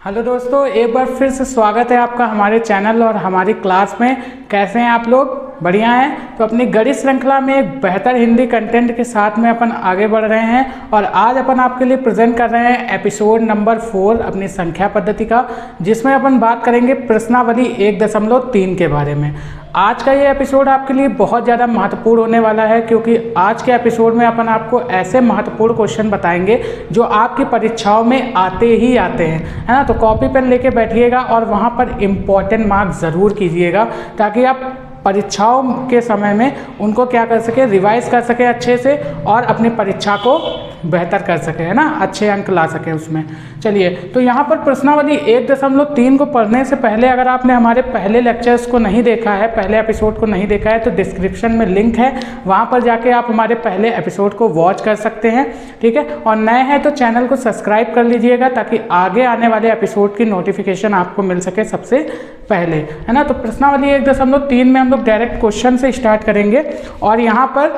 Hello दोस्तों, एक बार फिर से स्वागत है आपका हमारे चैनल और हमारी क्लास में। कैसे हैं आप लोग? बढ़िया हैं। तो अपनी गणित श्रृंखला में एक बेहतर हिंदी कंटेंट के साथ में अपन आगे बढ़ रहे हैं और आज अपन आपके लिए प्रेजेंट कर रहे हैं एपिसोड नंबर 4 अपनी संख्या पद्धति का, जिसमें अपन बात करेंगे प्रश्नावली 1.3 के बारे में। आज का ये एपिसोड आपके लिए बहुत ज़्यादा महत्वपूर्ण होने वाला है, क्योंकि आज के एपिसोड में अपन आपको ऐसे महत्वपूर्ण क्वेश्चन बताएंगे जो आपकी परीक्षाओं में आते ही आते हैं, है ना। तो कॉपी पेन लेके बैठिएगा और वहाँ पर इम्पोर्टेंट मार्क्स ज़रूर कीजिएगा, ताकि आप परीक्षाओं के समय में उनको क्या कर सके, रिवाइज कर सके अच्छे से और अपनी परीक्षा को बेहतर कर सके, है ना, अच्छे अंक ला सके उसमें। चलिए, तो यहाँ पर प्रश्नावली 1.3 को पढ़ने से पहले अगर आपने हमारे पहले लेक्चर्स को नहीं देखा है, पहले एपिसोड को नहीं देखा है, तो डिस्क्रिप्शन में लिंक है, वहाँ पर जाके आप हमारे पहले एपिसोड को वॉच कर सकते हैं, ठीक है। और नए हैं तो चैनल को सब्सक्राइब कर लीजिएगा, ताकि आगे आने वाले एपिसोड की नोटिफिकेशन आपको मिल सके सबसे पहले, है ना। तो प्रश्नावली 1.3 में हम लोग डायरेक्ट क्वेश्चन से स्टार्ट करेंगे और यहाँ पर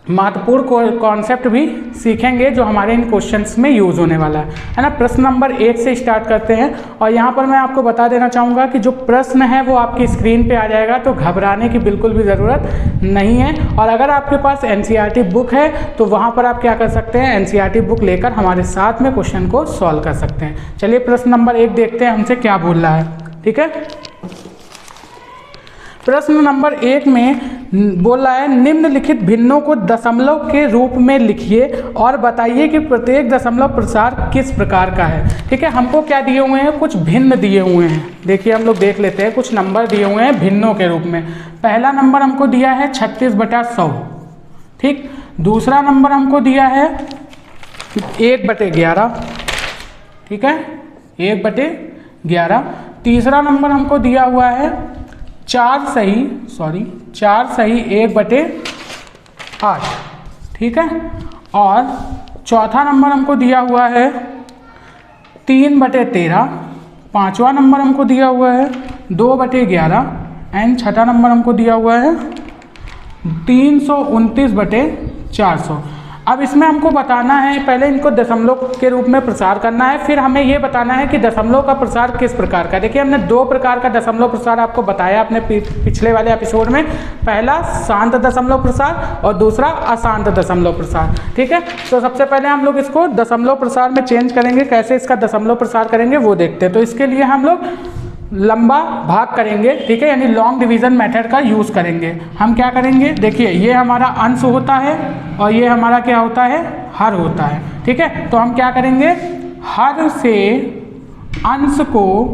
महत्वपूर्ण कॉन्सेप्ट भी सीखेंगे जो हमारे इन क्वेश्चंस में यूज़ होने वाला है ना। प्रश्न नंबर 1 से स्टार्ट करते हैं और यहाँ पर मैं आपको बता देना चाहूँगा कि जो प्रश्न है वो आपकी स्क्रीन पे आ जाएगा, तो घबराने की बिल्कुल भी ज़रूरत नहीं है। और अगर आपके पास एनसीईआरटी बुक है तो वहाँ पर आप क्या कर सकते हैं, एनसीईआरटी बुक लेकर हमारे साथ में क्वेश्चन को सॉल्व कर सकते हैं। चलिए, प्रश्न नंबर 1 देखते हैं हमसे क्या बोल रहा है, ठीक है। प्रश्न नंबर 1 में बोल रहा है, निम्नलिखित भिन्नों को दशमलव के रूप में लिखिए और बताइए कि प्रत्येक दशमलव प्रसार किस प्रकार का है, ठीक है। हमको क्या दिए हुए हैं, कुछ भिन्न दिए हुए हैं। देखिए, हम लोग देख लेते हैं, कुछ नंबर दिए हुए हैं भिन्नों के रूप में। पहला नंबर हमको दिया है 36/100, ठीक। दूसरा नंबर हमको दिया है 1/11, ठीक है, 1/11। तीसरा नंबर हमको दिया हुआ है 4 सही 1/8, ठीक है। और चौथा नंबर हमको दिया हुआ है 3/13। पांचवा नंबर हमको दिया हुआ है 2/11 एंड छठा नंबर हमको दिया हुआ है 329/400। अब इसमें हमको बताना है, पहले इनको दशमलव के रूप में प्रसार करना है, फिर हमें ये बताना है कि दशमलव का प्रसार किस प्रकार का। देखिए, हमने 2 प्रकार का दशमलव प्रसार आपको बताया अपने पिछले वाले एपिसोड में। पहला शांत दशमलव प्रसार और दूसरा अशांत दशमलव प्रसार, ठीक है। तो सबसे पहले हम लोग इसको दशमलव प्रसार में चेंज करेंगे। कैसे इसका दशमलव प्रसार करेंगे वो देखते हैं। तो इसके लिए हम लोग लंबा भाग करेंगे, ठीक है, यानी लॉन्ग डिवीजन मेथड का यूज़ करेंगे। हम क्या करेंगे, देखिए, ये हमारा अंश होता है और ये हमारा क्या होता है, हर होता है, ठीक है। तो हम क्या करेंगे, हर से अंश को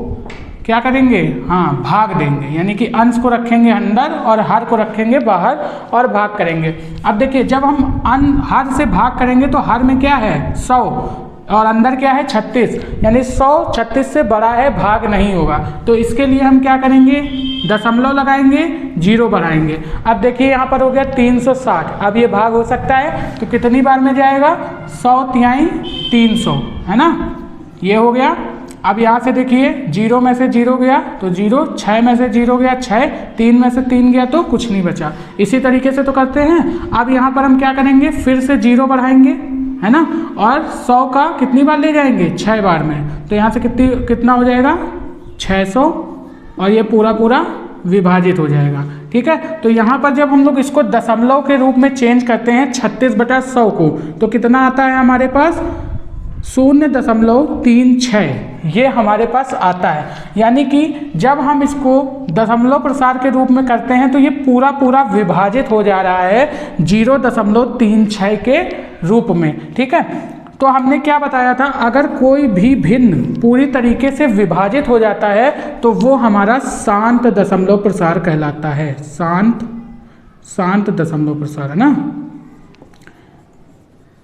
क्या करेंगे, हाँ, भाग देंगे, यानी कि अंश को रखेंगे अंदर और हर को रखेंगे बाहर और भाग करेंगे। अब देखिए, जब हम हर से भाग करेंगे तो हर में क्या है 100 और अंदर क्या है 36, यानी 100 36 से बड़ा है, भाग नहीं होगा। तो इसके लिए हम क्या करेंगे, दशमलव लगाएंगे, 0 बढ़ाएंगे। अब देखिए, यहाँ पर हो गया 360। अब ये भाग हो सकता है तो कितनी बार में जाएगा, 100 तिहाई 300, है ना, ये हो गया। अब यहाँ से देखिए, 0 में से 0 गया तो 0, 6 में से 0 गया 6, 3 में से 3 गया तो कुछ नहीं बचा। इसी तरीके से तो करते हैं। अब यहाँ पर हम क्या करेंगे, फिर से 0 बढ़ाएंगे, है ना, और 100 का कितनी बार ले जाएंगे, 6 बार में। तो यहाँ से कितना हो जाएगा, 600, और ये पूरा विभाजित हो जाएगा, ठीक है। तो यहाँ पर जब हम लोग इसको दशमलव के रूप में चेंज करते हैं 36/100 को, तो कितना आता है हमारे पास, 0.36 ये हमारे पास आता है। यानी कि जब हम इसको दशमलव प्रसार के रूप में करते हैं तो ये पूरा विभाजित हो जा रहा है 0.36 के रूप में, ठीक है। तो हमने क्या बताया था, अगर कोई भी भिन्न पूरी तरीके से विभाजित हो जाता है तो वो हमारा शांत दशमलव प्रसार कहलाता है। शांत दशमलव प्रसार, है ना,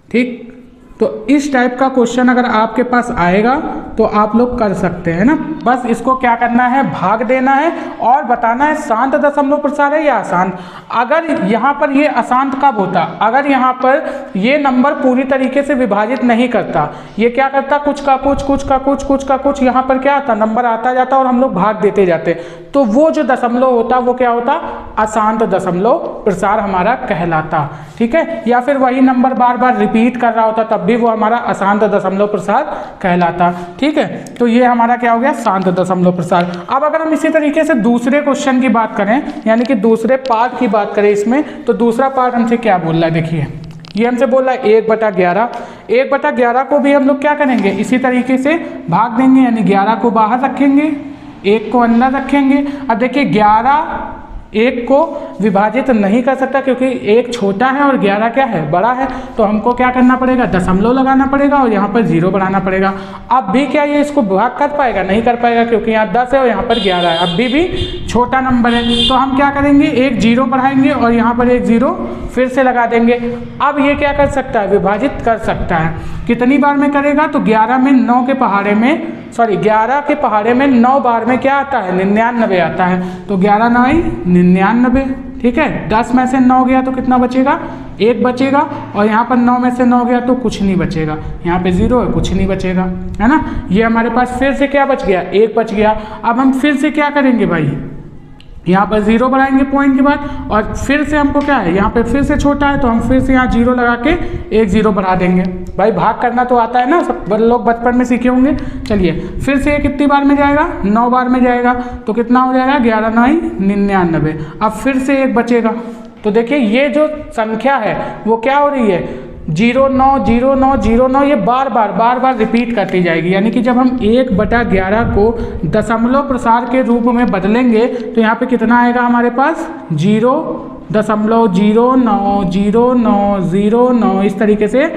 ठीक। तो इस टाइप का क्वेश्चन अगर आपके पास आएगा तो आप लोग कर सकते हैं ना। बस इसको क्या करना है, भाग देना है और बताना है शांत दशमलव प्रसार है या अशांत। अगर यहाँ पर ये अशांत कब होता, अगर यहाँ पर ये नंबर पूरी तरीके से विभाजित नहीं करता, ये क्या करता, कुछ का कुछ यहाँ पर क्या आता, नंबर आता जाता और हम लोग भाग देते जाते। तो वो जो दशमलव होता वो क्या होता, अशांत दशमलव प्रसार हमारा कहलाता। ठीक है, या फिर वही नंबर बार बार रिपीट कर रहा होता तब भी वो हमारा अशांत दशमलव प्रसार कहलाता। ठीक है, तो ये हमारा क्या हो गया, शांत दशमलव प्रसार। अब अगर हम इसी तरीके से दूसरे क्वेश्चन की बात करें, यानी कि दूसरे पार्ट की बात करें इसमें, तो दूसरा पार्ट हमसे क्या बोल रहा है, देखिए ये हमसे बोल रहा है 1/11। 1/11 को भी हम लोग क्या करेंगे, इसी तरीके से भाग देंगे, यानी 11 को बाहर रखेंगे, 1 को अंदर रखेंगे। अब देखिए 11 1 को विभाजित नहीं कर सकता क्योंकि 1 छोटा है और 11 क्या है, बड़ा है। तो हमको क्या करना पड़ेगा, दशमलव लगाना पड़ेगा और यहाँ पर 0 बढ़ाना पड़ेगा। अब भी क्या ये इसको भाग कर पाएगा, नहीं कर पाएगा क्योंकि यहाँ 10 है और यहाँ पर 11 है, अब भी छोटा नंबर है। तो हम क्या करेंगे, एक 0 बढ़ाएंगे और यहाँ पर एक 0 फिर से लगा देंगे। अब ये क्या कर सकता है, विभाजित कर सकता है। कितनी बार में करेगा, तो 11 में 9 के पहाड़े में 11 के पहाड़े में 9 बार में क्या आता है, 99 आता है। तो 11 9 99। ठीक है, 10 में से 9 गया तो कितना बचेगा, 1 बचेगा। और यहाँ पर 9 में से 9 गया तो कुछ नहीं बचेगा, यहाँ पे 0 है, कुछ नहीं बचेगा, है ना। ये हमारे पास फिर से क्या बच गया, 1 बच गया। अब हम फिर से क्या करेंगे भाई, यहाँ पर 0 बढ़ाएंगे पॉइंट के बाद और फिर से हमको क्या है, यहाँ पे फिर से छोटा है तो हम फिर से यहाँ 0 लगा के एक 0 बढ़ा देंगे। भाई भाग करना तो आता है ना, सब लोग बचपन में सीखे होंगे। चलिए फिर से ये कितनी बार में जाएगा, 9 बार में जाएगा। तो कितना हो जाएगा, 11 9 99। अब फिर से 1 बचेगा। तो देखिए ये जो संख्या है वो क्या हो रही है, 0 9 0 9 0 9, ये बार बार रिपीट करती जाएगी। यानी कि जब हम 1/11 को दशमलव प्रसार के रूप में बदलेंगे तो यहाँ पे कितना आएगा हमारे पास, 0.090909, इस तरीके से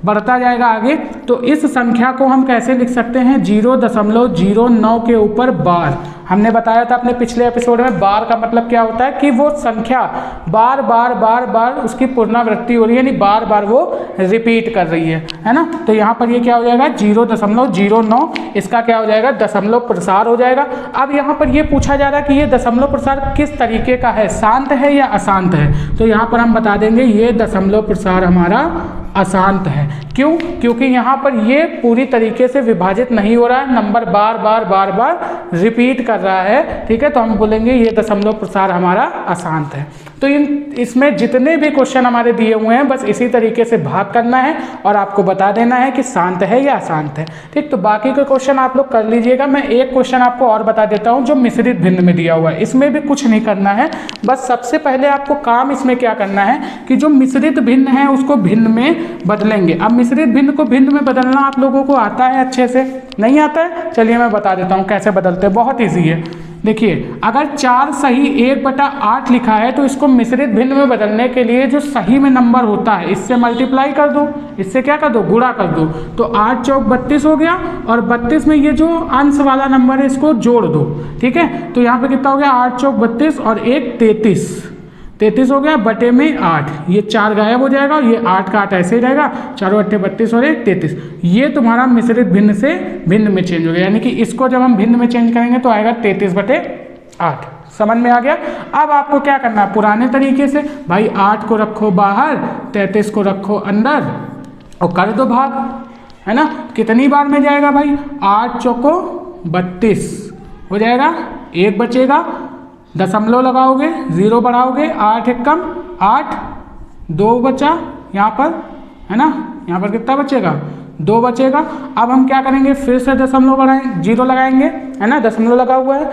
बढ़ता जाएगा आगे। तो इस संख्या को हम कैसे लिख सकते हैं, 0.09 के ऊपर बार। हमने बताया था अपने पिछले एपिसोड में, बार का मतलब क्या होता है कि वो संख्या बार बार उसकी पुनरावृत्ति हो रही है, यानी बार बार वो रिपीट कर रही है ना। तो यहाँ पर ये क्या हो जाएगा, 0.09, इसका क्या हो जाएगा, दशमलव प्रसार हो जाएगा। अब यहाँ पर ये पूछा जा रहा है कि ये दशमलव प्रसार किस तरीके का है, शांत है या अशांत है। तो यहाँ पर हम बता देंगे ये दशमलव प्रसार हमारा अशांत है। क्यों, क्योंकि यहाँ पर ये पूरी तरीके से विभाजित नहीं हो रहा है, नंबर बार बार रिपीट कर रहा है। ठीक है, तो हम बोलेंगे ये दशमलव प्रसार हमारा अशांत है। तो इसमें जितने भी क्वेश्चन हमारे दिए हुए हैं बस इसी तरीके से भाग करना है और आपको बता देना है कि शांत है या अशांत है। ठीक, तो बाकी के क्वेश्चन आप लोग कर लीजिएगा। मैं एक क्वेश्चन आपको और बता देता हूँ जो मिश्रित भिन्न में दिया हुआ है। इसमें भी कुछ नहीं करना है, बस सबसे पहले आपको काम इसमें क्या करना है कि जो मिश्रित भिन्न है उसको भिन्न में बदलेंगे। अब मिश्रित भिन्न को भिन्न में बदलना आप लोगों को आता है अच्छे से, नहीं आता है? चलिए मैं बता देता हूँ कैसे बदलते हैं, बहुत ईजी है। देखिए, अगर 4 सही 1/8 लिखा है तो इसको मिश्रित भिन्न में बदलने के लिए जो सही में नंबर होता है इससे मल्टीप्लाई कर दो, इससे क्या कर दो, गुणा कर दो। तो 8 चौक 32 हो गया और 32 में ये जो अंश वाला नंबर है इसको जोड़ दो। ठीक है, तो यहाँ पे कितना हो गया, 8 चौक 32 और 1 33 हो गया, बटे में 8, ये 4 गायब हो जाएगा और ये 8 का 8 ऐसे ही रहेगा, 4 8 32 और 1 33। ये तुम्हारा मिश्रित भिन्न से भिन्न में चेंज हो गया, यानी कि इसको जब हम भिन्न में चेंज करेंगे तो आएगा 33/8। समझ में आ गया? अब आपको क्या करना है, पुराने तरीके से भाई 8 को रखो बाहर, 33 को रखो अंदर और कर दो भाग, है ना। कितनी बार में जाएगा भाई, 8 चौको 32 हो जाएगा, 1 बचेगा, दशमलव लगाओगे, 0 बढ़ाओगे, 8 एक कम 8, 2 बचा यहाँ पर, है ना। यहाँ पर कितना बचेगा, 2 बचेगा। अब हम क्या करेंगे, फिर से दशमलव बढ़ाएंगे, 0 लगाएंगे, है ना, दशमलव लगा हुआ है।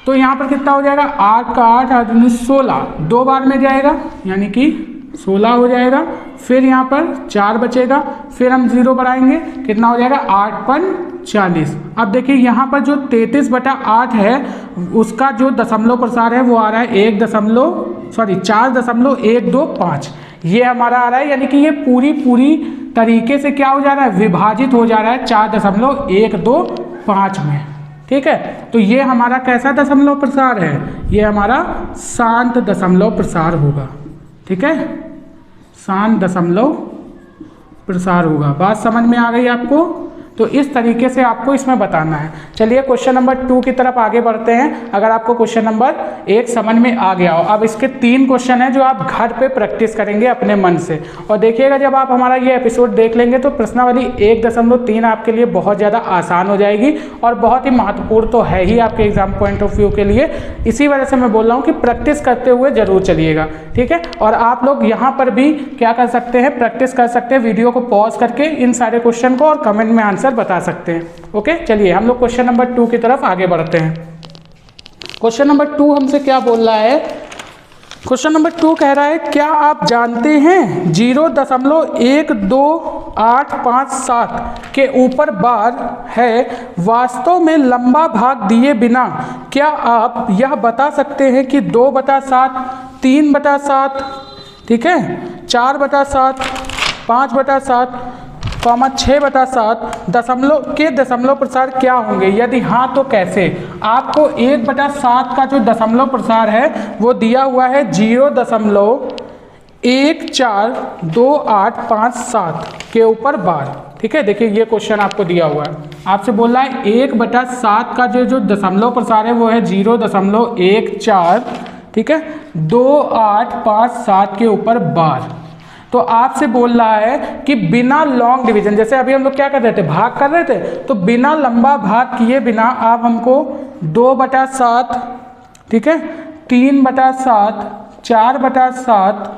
तो यहाँ पर कितना हो जाएगा, 8 का 8 8 16, 2 बार में जाएगा यानी कि 16 हो जाएगा। फिर यहाँ पर 4 बचेगा, फिर हम 0 बढ़ाएंगे, कितना हो जाएगा, 8 पन 40। अब देखिए यहाँ पर जो 33/8 है उसका जो दशमलव प्रसार है वो आ रहा है 4.125, ये हमारा आ रहा है। यानी कि ये पूरी तरीके से क्या हो जा रहा है, विभाजित हो जा रहा है 4.125 में। ठीक है, तो ये हमारा कैसा दशमलव प्रसार है, ये हमारा शांत दशमलव प्रसार होगा। ठीक है, शांत दशमलव प्रसार होगा। बात समझ में आ गई आपको? तो इस तरीके से आपको इसमें बताना है। चलिए क्वेश्चन नंबर 2 की तरफ आगे बढ़ते हैं। अगर आपको क्वेश्चन नंबर 1 समझ में आ गया हो, अब इसके 3 क्वेश्चन हैं जो आप घर पे प्रैक्टिस करेंगे अपने मन से। और देखिएगा जब आप हमारा ये एपिसोड देख लेंगे तो प्रश्नावली 1.3 आपके लिए बहुत ज़्यादा आसान हो जाएगी और बहुत ही महत्वपूर्ण तो है ही आपके एग्जाम पॉइंट ऑफ व्यू के लिए। इसी वजह से मैं बोल रहा हूँ कि प्रैक्टिस करते हुए जरूर चलिएगा, ठीक है। और आप लोग यहाँ पर भी क्या कर सकते हैं, प्रैक्टिस कर सकते हैं, वीडियो को पॉज करके इन सारे क्वेश्चन को और कमेंट में आंसर बता सकते हैं। ओके, चलिए हम लोग क्वेश्चन नंबर 2 की तरफ आगे बढ़ते हैं। क्वेश्चन नंबर 2 हमसे क्या बोल रहा है? क्वेश्चन नंबर 2 कह रहा है, क्या आप जानते हैं 0.12857 के ऊपर बार है वास्तव में लंबा भाग दिए बिना क्या आप यह बता सकते हैं कि 2/7, 3/7, ठीक है, 4/7, 5/7, 6/7 दशमलव प्रसार क्या होंगे? यदि हाँ तो कैसे? आपको 1/7 का जो दशमलव प्रसार है वो दिया हुआ है 0.142857 के ऊपर बार, ठीक है। देखिए ये क्वेश्चन आपको दिया हुआ है, आपसे बोल रहा है 1/7 का जो दशमलव प्रसार है वो है 0.14, ठीक है, 2857 के ऊपर बार। तो आपसे बोल रहा है कि बिना लॉन्ग डिवीजन, जैसे अभी हम लोग क्या कर रहे थे, भाग कर रहे थे, तो बिना लंबा भाग किए बिना आप हमको 2/7, ठीक है, 3/7, 4/7,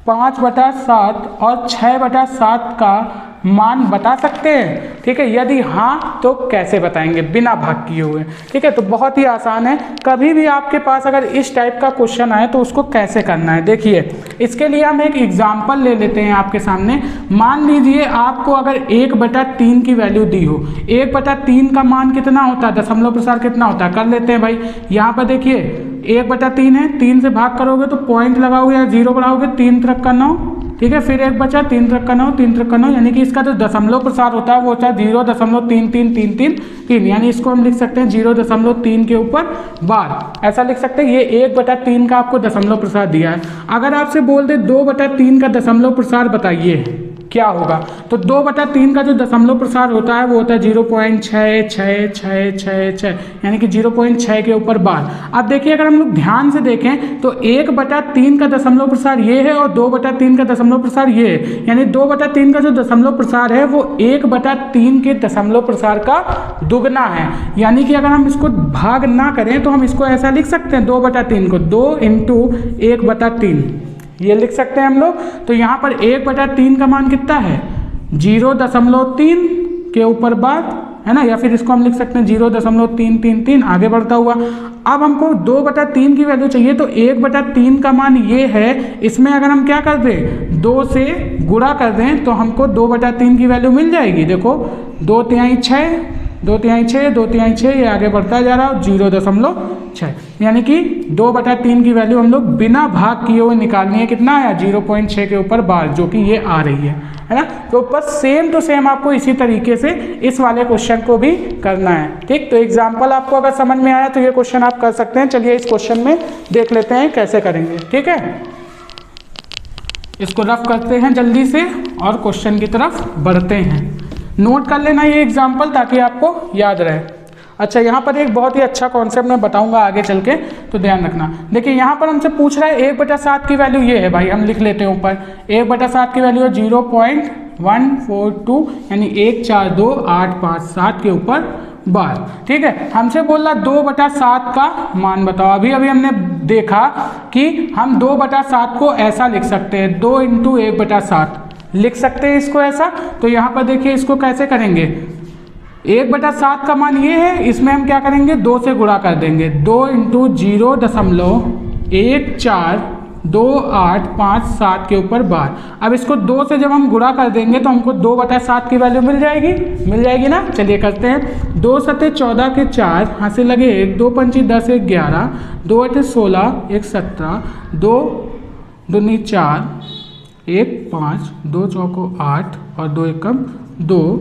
5/7 और 6/7 का मान बता सकते हैं, ठीक है। यदि हाँ तो कैसे बताएंगे बिना भाग किए हुए, ठीक है। तो बहुत ही आसान है, कभी भी आपके पास अगर इस टाइप का क्वेश्चन आए तो उसको कैसे करना है। देखिए इसके लिए हम एक एग्जांपल ले लेते हैं आपके सामने। मान लीजिए आपको अगर 1/3 की वैल्यू दी हो, 1/3 का मान कितना होता है, दशमलव प्रसार कितना होता है, कर लेते हैं भाई। यहाँ पर देखिए 1/3 है, 3 से भाग करोगे तो पॉइंट लगाओगे या 0 बढ़ाओगे, 3 3 का 9, ठीक है, फिर 1 बचा, 3 3 का 9, 3 3 का 9, यानी कि इसका जो दशमलव प्रसार होता है वो होता है 0.33333, यानी इसको हम लिख सकते हैं 0.3 के ऊपर बार, ऐसा लिख सकते हैं। ये 1/3 का आपको दशमलव प्रसार दिया है। अगर आपसे बोल दे 2/3 का दशमलव प्रसार बताइए क्या होगा, तो 2/3 का जो दशमलव प्रसार होता है वो होता है 0.6666, यानी कि 0.6 के ऊपर बार। अब देखिए अगर हम लोग ध्यान से देखें तो 1/3 का दशमलव प्रसार ये है और 2/3 का दशमलव प्रसार ये है, यानी 2/3 का जो दशमलव प्रसार है वो 1/3 के दशमलव प्रसार का दुगना है। यानी कि अगर हम इसको भाग ना करें तो हम इसको ऐसा लिख सकते हैं, 2/3 को 2 × 1/3 ये लिख सकते हैं हम लोग। तो यहाँ पर 1/3 का मान कितना है, 0.3 के ऊपर बार, है ना, या फिर इसको हम लिख सकते हैं 0.333 आगे बढ़ता हुआ। अब हमको 2/3 की वैल्यू चाहिए, तो 1/3 का मान ये है, इसमें अगर हम क्या कर दें, 2 से गुणा कर दें तो हमको 2/3 की वैल्यू मिल जाएगी। देखो 2 तिहाई 6, 2 तिहाई 6, 2 तिहाई 6, ये आगे बढ़ता जा रहा है 0.6, यानी कि 2/3 की वैल्यू हम लोग बिना भाग किए हुए निकालनी है, कितना है 0.6 के ऊपर बार, जो कि ये आ रही है ना। तो बस सेम टू सेम आपको इसी तरीके से इस वाले क्वेश्चन को भी करना है, ठीक। तो एग्जाम्पल आपको अगर समझ में आया तो ये क्वेश्चन आप कर सकते हैं। चलिए इस क्वेश्चन में देख लेते हैं कैसे करेंगे, ठीक है। इसको रफ करते हैं जल्दी से और क्वेश्चन की तरफ बढ़ते हैं। नोट कर लेना ये एग्जाम्पल ताकि आपको याद रहे। अच्छा, यहाँ पर एक बहुत ही अच्छा कॉन्सेप्ट मैं बताऊंगा आगे चल के, तो ध्यान रखना। देखिए यहाँ पर हमसे पूछ रहा है 1/7 की वैल्यू ये है भाई, हम लिख लेते हैं ऊपर 1/7 की वैल्यू है 0.142, यानी 142857 के ऊपर बार, ठीक है। हमसे बोल रहा 2/7 का मान बताओ। अभी हमने देखा कि हम 2/7 को ऐसा लिख सकते हैं, 2 × 1/7 लिख सकते हैं इसको ऐसा। तो यहाँ पर देखिए इसको कैसे करेंगे, 1/7 का मान ये है, इसमें हम क्या करेंगे 2 से गुणा कर देंगे, 2 × 0.142857 के ऊपर बार। अब इसको 2 से जब हम गुणा कर देंगे तो हमको 2/7 की वैल्यू मिल जाएगी ना। चलिए करते हैं, 2 7 14 के 4, हाथ से लगे 1, 2 5 10 1 11, 2 8 16, 1 17, 2 2 4, 1 5, 2 4 8 और 2 1 2,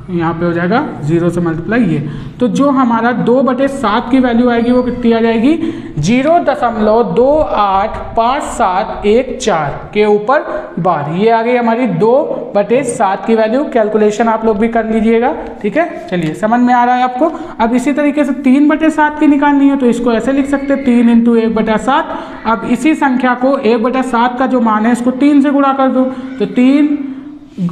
यहाँ पे हो जाएगा 0 से मल्टीप्लाई ये। तो जो हमारा 2/7 की वैल्यू आएगी वो कितनी आ जाएगी, 0.285714 के ऊपर बार। ये आ गई हमारी 2/7 की वैल्यू। कैलकुलेशन आप लोग भी कर लीजिएगा, ठीक है। चलिए समझ में आ रहा है आपको। अब इसी तरीके से 3/7 की निकालनी है तो इसको ऐसे लिख सकते हैं 3 × 1/7। अब इसी संख्या को 1/7 का जो मान है इसको 3 से गुणा कर दो, तो 3 ×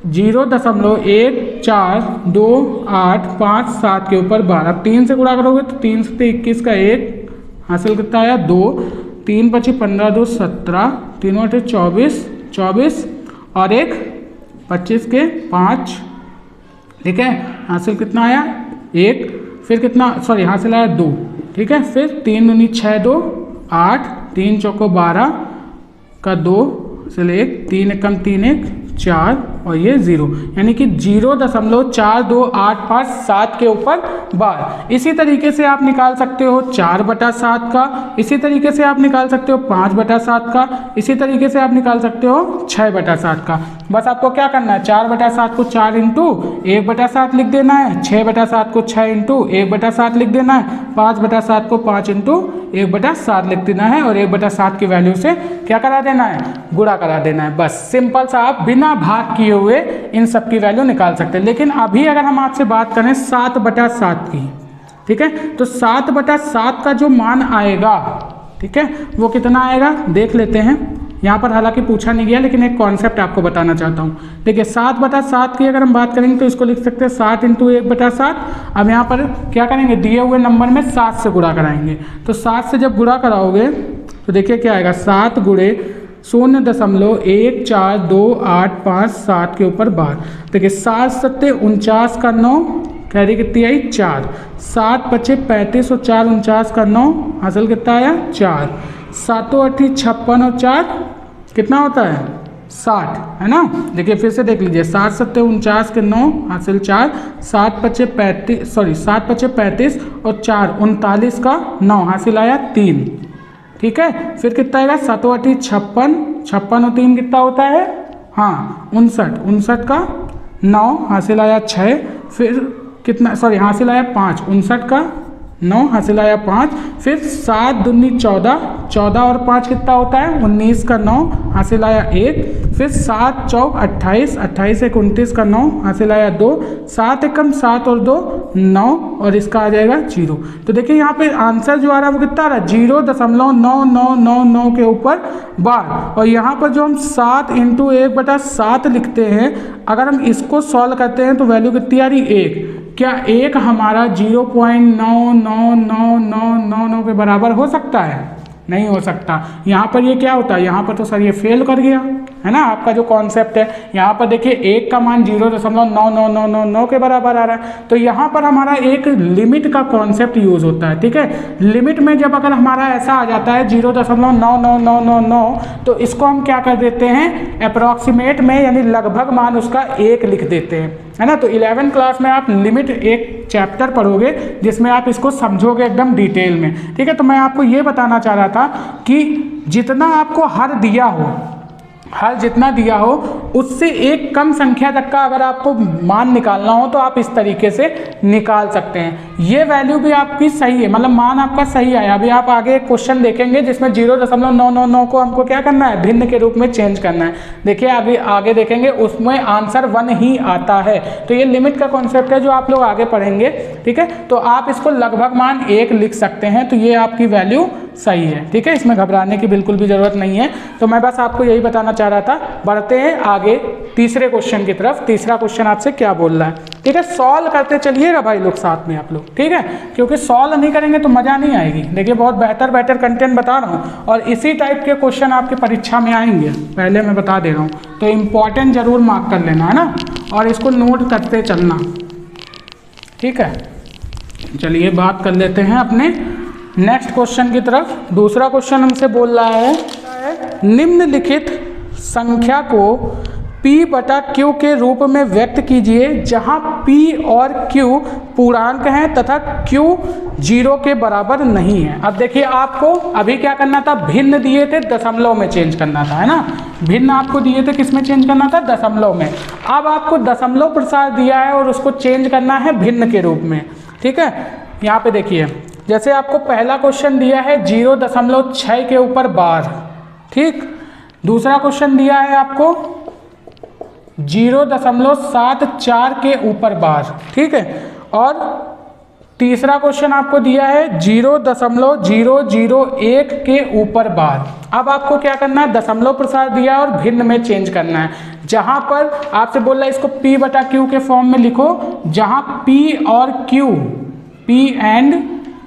0.142857 के ऊपर 12। अब 3 से गुणा करोगे तो 3 से 21 का 1 हासिल कितना आया 2, 3 × 5 = 15, 2 = 17, 3 × 8 = 24 और 1 25 के 5, ठीक है। हासिल कितना आया 1, फिर कितना हासिल आया 2, ठीक है। फिर 3 दूनी 6, 2 8, 3 चौको 12 का 2 हासिल 1, 3 × 1 = 3, 1 4 और ये 0, यानी कि 0.4285 के ऊपर बार। इसी तरीके से आप निकाल सकते हो 4/7 का, इसी तरीके से आप निकाल सकते हो 5/7 का, इसी तरीके से आप निकाल सकते हो 6/7 का। बस आपको क्या करना है, 4/7 को 4 × 1/7 लिख देना है, 6/7 को 6 × 1/7 लिख देना है, 5/7 को 5 × 1/7 लिख देना है और 1/7 की वैल्यू से क्या करा देना है, गुणा करा देना है। बस सिंपल सा आप बिना भाग किए हुए इन सब की वैल्यू निकाल सकते हैं। लेकिन अभी अगर हम आपसे बात करें 7/7 की, ठीक है, तो 7/7 का जो मान आएगा, ठीक है, वो कितना आएगा देख लेते हैं। यहाँ पर हालांकि पूछा नहीं गया लेकिन एक कॉन्सेप्ट आपको बताना चाहता हूँ। देखिए 7/7 की अगर हम बात करेंगे तो इसको लिख सकते हैं 7 × 1/7। अब यहाँ पर क्या करेंगे, दिए हुए नंबर में 7 से गुणा कराएंगे। तो 7 से जब गुणा कराओगे तो देखिए क्या आएगा, 7 × 0.142857 के ऊपर बार। देखिए 7 × 7 = 49 का 9, कैरी कितनी आई 4, 7 × 5 = 35 और 4 × 49 का 9 हासिल कितना आया 4, 7 × 8 = 56 और 4 कितना होता है 60, है ना। देखिए फिर से देख लीजिए, 7 × 7 = 49 के 9 हासिल 4, 7 × 5 = 35 और 4 39 का 9 हासिल आया 3, ठीक है। फिर कितना आएगा, 7 × 8 = 56, 56 और 3 कितना होता है, हाँ 59 का 9 हासिल आया 6, फिर कितना हासिल आया 5, 59 का 9 हासिल आया 5, फिर 7 दूनी 14, 14 और 5 कितना होता है 19 का 9 हासिल आया 1, फिर 7 चौक 28, 28 × 1 = 29 का 9 हासिल आया 2, 7 × 7 और 2 9 और इसका आ जाएगा 0। तो देखिए यहाँ पे आंसर जो आ रहा है वो कितना आ रहा है 0.9999 के ऊपर बार। और यहाँ पर जो हम 7 × 1/7 लिखते हैं, अगर हम इसको सॉल्व करते हैं तो वैल्यू कितनी आ रही 1। क्या 1 हमारा 0.999999 के बराबर हो सकता है, नहीं हो सकता। यहाँ पर ये क्या होता है, यहाँ पर तो सर ये फेल कर गया, है ना। आपका जो कॉन्सेप्ट है यहाँ पर देखिए 1 का मान 0.99999 के बराबर आ रहा है। तो यहाँ पर हमारा एक लिमिट का कॉन्सेप्ट यूज होता है, ठीक है। लिमिट में जब अगर हमारा ऐसा आ जाता है 0.99999 तो इसको हम क्या कर देते हैं, अप्रॉक्सीमेट में यानी लगभग मान उसका 1 लिख देते हैं, है ना। तो 11th क्लास में आप लिमिट एक चैप्टर पढ़ोगे जिसमें आप इसको समझोगे एकदम डिटेल में, ठीक है। तो मैं आपको ये बताना चाह रहा था कि जितना आपको हर दिया हो, हर जितना दिया हो उससे एक कम संख्या तक का अगर आपको मान निकालना हो तो आप इस तरीके से निकाल सकते हैं। ये वैल्यू भी आपकी सही है, मतलब मान आपका सही आया। अभी आप आगे एक क्वेश्चन देखेंगे जिसमें 0.999 को हमको क्या करना है, भिन्न के रूप में चेंज करना है। देखिए अभी आगे देखेंगे उसमें आंसर 1 ही आता है। तो ये लिमिट का कॉन्सेप्ट है जो आप लोग आगे पढ़ेंगे, ठीक है। तो आप इसको लगभग मान 1 लिख सकते हैं, तो ये आपकी वैल्यू सही है, ठीक है। इसमें घबराने की बिल्कुल भी जरूरत नहीं है। तो मैं बस आपको यही बताना चाह रहा था। बढ़ते हैं आगे तीसरे क्वेश्चन की तरफ। तीसरा क्वेश्चन आपसे क्या बोल रहा है, ठीक है। सॉल्व करते चलिएगा भाई लोग साथ में आप लोग, ठीक है, क्योंकि सॉल्व नहीं करेंगे तो मजा नहीं आएगी। देखिए बहुत बेहतर कंटेंट बता रहा हूँ और इसी टाइप के क्वेश्चन आपकी परीक्षा में आएंगे, पहले मैं बता दे रहा हूँ। तो इम्पॉर्टेंट जरूर मार्क कर लेना, है ना, और इसको नोट करते चलना, ठीक है। चलिए बात कर लेते हैं अपने नेक्स्ट क्वेश्चन की तरफ। दूसरा क्वेश्चन हमसे बोल रहा है निम्नलिखित संख्या को P बटा Q के रूप में व्यक्त कीजिए जहां P और Q पूर्णांक हैं तथा Q 0 के बराबर नहीं है। अब देखिए आपको अभी क्या करना था, भिन्न दिए थे दशमलव में चेंज करना था, है ना। भिन्न आपको दिए थे किस में चेंज करना था, दशमलव में। अब आपको दशमलव प्रसार दिया है और उसको चेंज करना है भिन्न के रूप में, ठीक है। यहाँ पे देखिए जैसे आपको पहला क्वेश्चन दिया है 0.6 के ऊपर बार, ठीक। दूसरा क्वेश्चन दिया है आपको 0.74 के ऊपर बार, ठीक है। और तीसरा क्वेश्चन आपको दिया है 0.001 के ऊपर बार। अब आपको क्या करना है, दशमलव प्रसार दिया और भिन्न में चेंज करना है। जहां पर आपसे बोल रहा है इसको P बटा Q के फॉर्म में लिखो, जहां P और Q, P एंड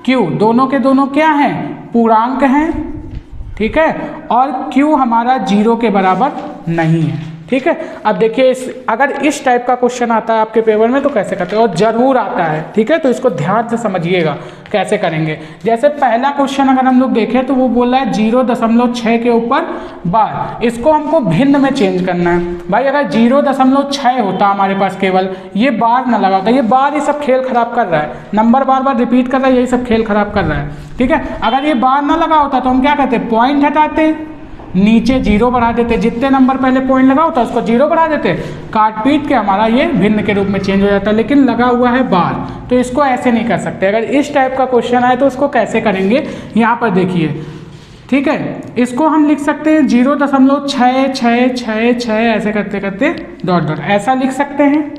Q दोनों के दोनों क्या हैं, पूर्णांक हैं, ठीक है। और Q हमारा 0 के बराबर नहीं है, ठीक है। अब देखिए अगर इस टाइप का क्वेश्चन आता है आपके पेपर में तो कैसे करते हैं, और जरूर आता है, ठीक है। तो इसको ध्यान से समझिएगा कैसे करेंगे। जैसे पहला क्वेश्चन अगर हम लोग देखें तो वो बोल रहा है 0.6 के ऊपर बार, इसको हमको भिन्न में चेंज करना है। भाई अगर 0.6 होता हमारे पास, केवल ये बार ना लगा होता, ये बार ही सब खेल खराब कर रहा है, नंबर बार बार रिपीट कर रहा है, यही सब खेल खराब कर रहा है, ठीक है। अगर ये बार ना लगा होता तो हम क्या करते, पॉइंट हटाते, नीचे 0 बढ़ा देते, जितने नंबर पहले पॉइंट लगा होता उसको 0 बढ़ा देते, काट पीट के हमारा ये भिन्न के रूप में चेंज हो जाता है। लेकिन लगा हुआ है बार, तो इसको ऐसे नहीं कर सकते। अगर इस टाइप का क्वेश्चन आए तो उसको कैसे करेंगे, यहाँ पर देखिए, ठीक है। इसको हम लिख सकते हैं 0.66666 ऐसे करते करते डॉट डॉट ऐसा लिख सकते हैं,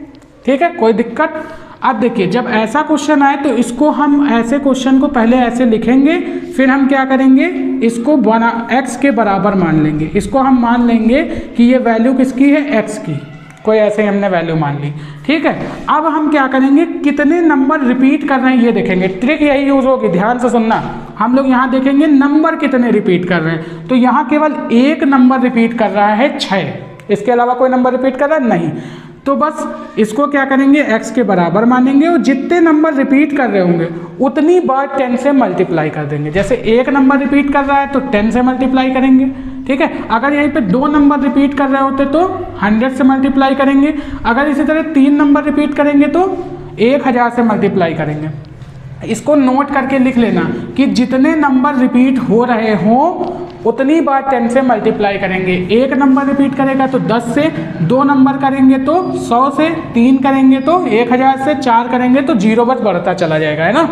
ठीक है, कोई दिक्कत। अब देखिए जब ऐसा क्वेश्चन आए तो इसको हम ऐसे क्वेश्चन को पहले ऐसे लिखेंगे, फिर हम क्या करेंगे, इसको x के बराबर मान लेंगे। इसको हम मान लेंगे कि ये वैल्यू किसकी है, x की, कोई ऐसे ही हमने वैल्यू मान ली, ठीक है। अब हम क्या करेंगे, कितने नंबर रिपीट कर रहे हैं ये देखेंगे, ट्रिक यही यूज होगी, ध्यान से सुनना। हम लोग यहाँ देखेंगे नंबर कितने रिपीट कर रहे हैं, तो यहाँ केवल एक नंबर रिपीट कर रहा है 6, इसके अलावा कोई नंबर रिपीट कर रहा है नहीं। तो बस इसको क्या करेंगे, x के बराबर मानेंगे और जितने नंबर रिपीट कर रहे होंगे उतनी बार 10 से मल्टीप्लाई कर देंगे। जैसे एक नंबर रिपीट कर रहा है तो 10 से मल्टीप्लाई करेंगे, ठीक है। अगर यहीं पे 2 नंबर रिपीट कर रहे होते तो 100 से मल्टीप्लाई करेंगे। अगर इसी तरह 3 नंबर रिपीट करेंगे तो 1000 से मल्टीप्लाई करेंगे। इसको नोट करके लिख लेना कि जितने नंबर रिपीट हो रहे हों उतनी बार 10 से मल्टीप्लाई करेंगे। एक नंबर रिपीट करेगा तो 10 से, 2 नंबर करेंगे तो 100 से, 3 करेंगे तो 1000 से, 4 करेंगे तो 0 बस बढ़ता चला जाएगा, है ना।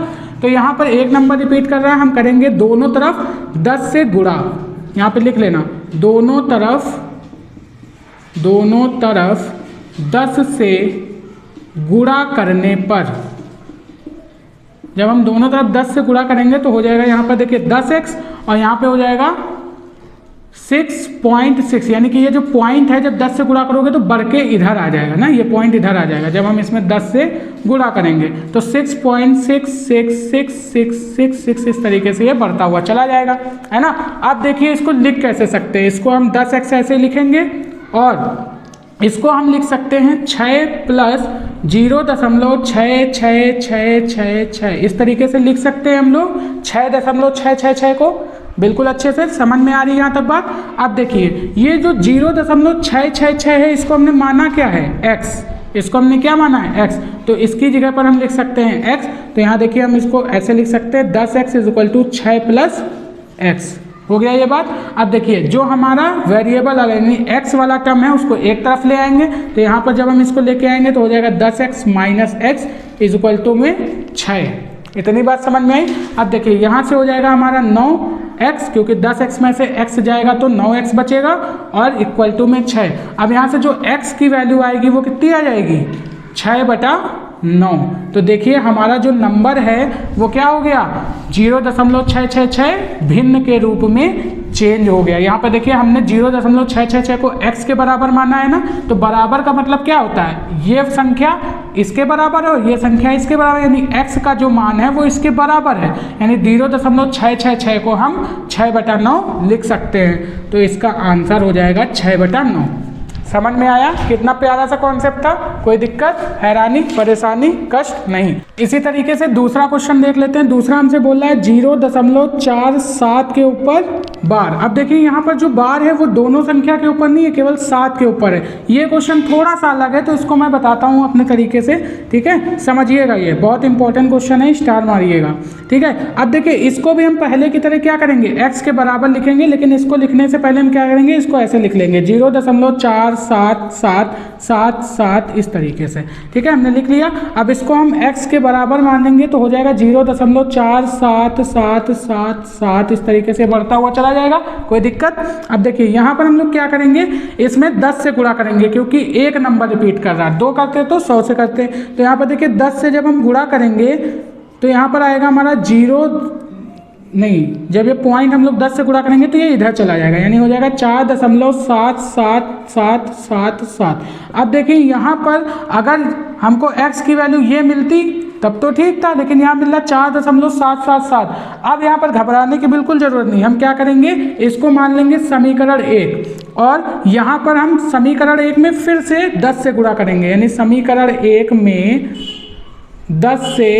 तो यहाँ पर एक नंबर रिपीट कर रहा है, हम करेंगे दोनों तरफ 10 से गुणा, यहाँ पे लिख लेना दोनों तरफ 10 से गुणा करने पर, जब हम दोनों तरफ 10 से गुणा करेंगे तो हो जाएगा यहाँ पर देखिए 10x और यहाँ पे हो जाएगा 6.6, यानी कि ये जो पॉइंट है जब 10 से गुणा करोगे तो बढ़ के इधर आ जाएगा ना, ये पॉइंट इधर आ जाएगा। जब हम इसमें 10 से गुणा करेंगे तो 6.666666 इस तरीके से ये बढ़ता हुआ चला जाएगा, है ना। अब देखिए इसको लिख कैसे सकते हैं, इसको हम 10x ऐसे लिखेंगे और इसको हम लिख सकते हैं 6 प्लस 0.6666, इस तरीके से लिख सकते हैं हम लोग 6.666 को। बिल्कुल अच्छे से समझ में आ रही है यहाँ तक बात। अब देखिए ये जो 0.666 है इसको हमने माना क्या है, x, इसको हमने क्या माना है, x। तो इसकी जगह पर हम लिख सकते हैं x। तो यहाँ देखिए हम इसको ऐसे लिख सकते हैं 10x = 6 प्लस x, हो गया ये बात। अब देखिए जो हमारा वेरिएबल यानी x वाला टर्म है उसको एक तरफ ले आएंगे, तो यहाँ पर जब हम इसको लेके आएंगे तो हो जाएगा 10x माइनस x = 6। इतनी बात समझ में आई। अब देखिए यहाँ से हो जाएगा हमारा 9x, क्योंकि 10x में से x जाएगा तो 9x बचेगा और इक्वल टू में 6। अब यहाँ से जो x की वैल्यू आएगी वो कितनी आ जाएगी, 6/9। तो देखिए हमारा जो नंबर है वो क्या हो गया, 0.666 भिन्न के रूप में चेंज हो गया। यहाँ पर देखिए हमने 0.666 को x के बराबर माना है ना, तो बराबर का मतलब क्या होता है, ये संख्या इसके बराबर है और ये संख्या इसके बराबर, यानी x का जो मान है वो इसके बराबर है, यानी 0.666 को हम 6/9 लिख सकते हैं। तो इसका आंसर हो जाएगा 6/9। समझ में आया? कितना प्यारा सा कॉन्सेप्ट था, कोई दिक्कत, हैरानी, परेशानी, कष्ट नहीं। इसी तरीके से दूसरा क्वेश्चन देख लेते हैं। दूसरा हमसे बोल रहा है 0.47 के ऊपर बार। अब देखिए यहाँ पर जो बार है वो दोनों संख्या के ऊपर नहीं है, केवल 7 के ऊपर है। ये क्वेश्चन थोड़ा सा अलग है तो इसको मैं बताता हूँ अपने तरीके से, ठीक है, समझिएगा। ये बहुत इंपॉर्टेंट क्वेश्चन है, स्टार मारिएगा, ठीक है। अब देखिए इसको भी हम पहले की तरह क्या करेंगे, x के बराबर लिखेंगे, लेकिन इसको लिखने से पहले हम क्या करेंगे, इसको ऐसे लिख लेंगे 0.4777 इस तरीके से, ठीक है, हमने लिख लिया। अब इसको हम x के बराबर मान लेंगे तो हो जाएगा 0.4777 इस तरीके से बढ़ता हुआ चला जाएगा, कोई दिक्कत। अब देखिए यहाँ पर हम लोग क्या करेंगे, इसमें 10 से गुणा करेंगे क्योंकि एक नंबर रिपीट कर रहा है। 2 करते तो 100 से करते, तो यहाँ पर देखिए 10 से जब हम गुणा करेंगे तो यहाँ पर आएगा हमारा 0 नहीं, जब ये पॉइंट हम लोग 10 से गुणा करेंगे तो ये इधर चला जाएगा, यानी हो जाएगा 4.7777। अब देखिए यहाँ पर अगर हमको x की वैल्यू ये मिलती तब तो ठीक था, लेकिन यहाँ मिल रहा 4.777। अब यहाँ पर घबराने की बिल्कुल ज़रूरत नहीं, हम क्या करेंगे, इसको मान लेंगे समीकरण 1 और यहाँ पर हम समीकरण 1 में फिर से 10 से गुणा करेंगे, यानी समीकरण 1 में 10 से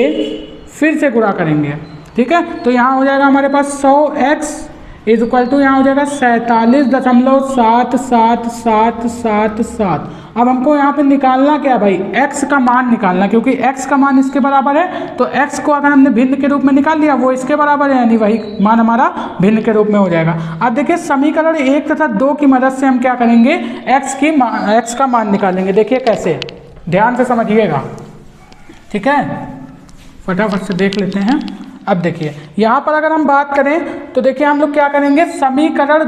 फिर से गुणा करेंगे, ठीक है। तो यहाँ हो जाएगा हमारे पास 100x इज इक्वल टू यहाँ हो जाएगा 47.7777। अब हमको यहाँ पे निकालना क्या भाई, x का मान निकालना, क्योंकि x का मान इसके बराबर है, तो x को अगर हमने भिन्न के रूप में निकाल लिया वो इसके बराबर है, यानी वही मान हमारा भिन्न के रूप में हो जाएगा। अब देखिए समीकरण 1 तथा 2 की मदद से हम क्या करेंगे, x का मान निकालेंगे। देखिए कैसे, ध्यान से समझिएगा, ठीक है, फटाफट से देख लेते हैं। अब देखिए यहाँ पर अगर हम बात करें तो देखिए हम लोग क्या करेंगे, समीकरण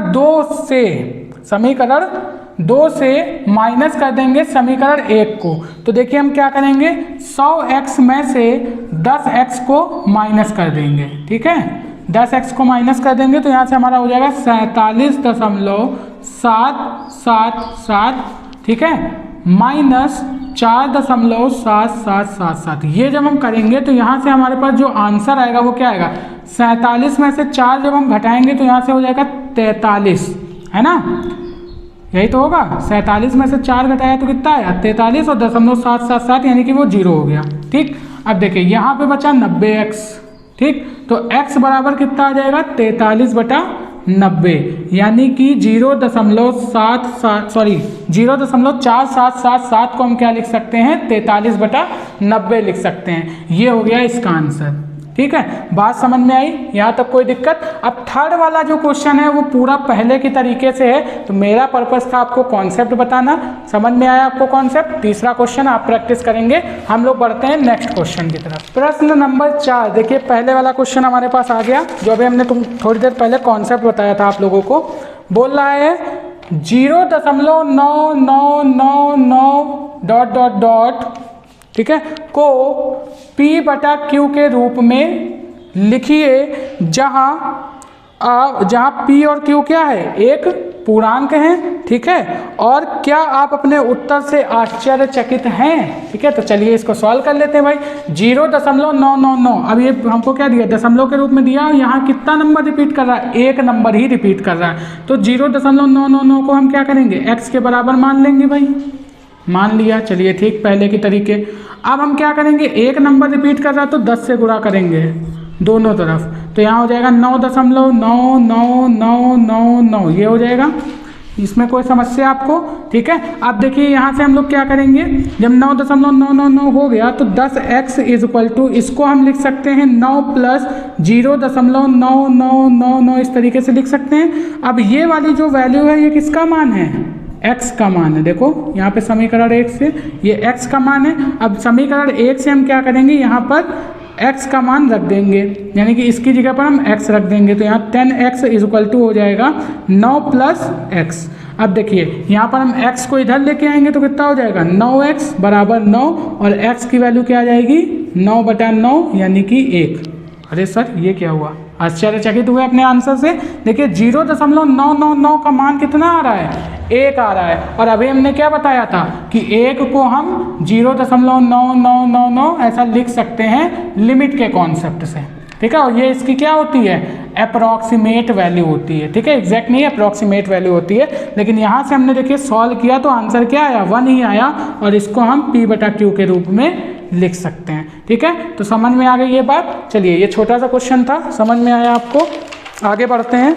2 से माइनस कर देंगे समीकरण 1 को। तो देखिए हम क्या करेंगे, 100x में से 10x को माइनस कर देंगे, ठीक है, 10x को माइनस कर देंगे तो यहाँ से हमारा हो जाएगा 47.777, ठीक है, माइनस 4.7777। ये जब हम करेंगे तो यहाँ से हमारे पास जो आंसर आएगा वो क्या आएगा, 47 में से 4 जब हम घटाएंगे तो यहाँ से हो जाएगा 43, है ना, यही तो होगा। 47 में से 4 घटाया तो कितना आया, 43 और 0.777 यानी कि वो 0 हो गया, ठीक। अब देखिए यहाँ पे बचा 90x, ठीक, तो x बराबर कितना आ जाएगा, 43/90, यानी कि 0.4777 को हम क्या लिख सकते हैं, 43/90 लिख सकते हैं। ये हो गया इसका आंसर, ठीक है, बात समझ में आई, यहाँ तक कोई दिक्कत। अब थर्ड वाला जो क्वेश्चन है वो पूरा पहले की तरीके से है, तो मेरा पर्पस था आपको कॉन्सेप्ट बताना। समझ में आया आपको कॉन्सेप्ट? तीसरा क्वेश्चन आप प्रैक्टिस करेंगे। हम लोग बढ़ते हैं नेक्स्ट क्वेश्चन की तरफ। प्रश्न नंबर 4, देखिए पहले वाला क्वेश्चन हमारे पास आ गया, जो अभी हमने थोड़ी देर पहले कॉन्सेप्ट बताया था आप लोगों को। बोल रहा है 0.9999 ठीक है को P/Q के रूप में लिखिए, जहां P और Q क्या है, एक पूर्णांक है, ठीक है, और क्या आप अपने उत्तर से आश्चर्यचकित हैं? ठीक है, तो चलिए इसको सॉल्व कर लेते हैं भाई। 0.999, अब ये हमको क्या दिया, दशमलव के रूप में दिया, यहाँ कितना नंबर रिपीट कर रहा है, एक नंबर ही रिपीट कर रहा है, तो 0.999 को हम क्या करेंगे, x के बराबर मान लेंगे भाई, मान लिया, चलिए ठीक, पहले की तरीके। अब हम क्या करेंगे, एक नंबर रिपीट कर रहा है तो 10 से गुणा करेंगे दोनों तरफ, तो यहाँ हो जाएगा 9.9999, ये हो जाएगा, इसमें कोई समस्या आपको? ठीक है, अब देखिए यहाँ से हम लोग क्या करेंगे, जब 9.999 हो गया तो 10x इज इक्वल टू, इसको हम लिख सकते हैं 9 प्लस 0.9999, इस तरीके से लिख सकते हैं। अब ये वाली जो वैल्यू है ये किसका मान है, x का मान है। देखो यहाँ पे समीकरण 1 से ये x का मान है। अब समीकरण 1 से हम क्या करेंगे, यहाँ पर x का मान रख देंगे, यानी कि इसकी जगह पर हम x रख देंगे, तो यहाँ 10x इज इक्वल टू हो जाएगा 9 प्लस x। अब देखिए यहाँ पर हम x को इधर लेके आएंगे तो कितना हो जाएगा, 9x बराबर 9, और x की वैल्यू क्या आ जाएगी, 9/9 यानी कि 1। अरे सर ये क्या हुआ, आश्चर्यचकित हुए अपने आंसर से। देखिए 0.999 का मान कितना आ रहा है, 1 आ रहा है, और अभी हमने क्या बताया था कि 1 को हम 0.9999 ऐसा लिख सकते हैं लिमिट के कॉन्सेप्ट से। ठीक है, और ये इसकी क्या होती है, अप्रॉक्सीमेट वैल्यू होती है, ठीक है, एग्जैक्ट नहीं, अप्रॉक्सीमेट वैल्यू होती है। लेकिन यहाँ से हमने देखिए सॉल्व किया तो आंसर क्या आया, 1 ही आया, और इसको हम P/Q के रूप में लिख सकते हैं, ठीक है। तो समझ में आ गई ये बात। चलिए, ये छोटा सा क्वेश्चन था, समझ में आया आपको, आगे बढ़ते हैं।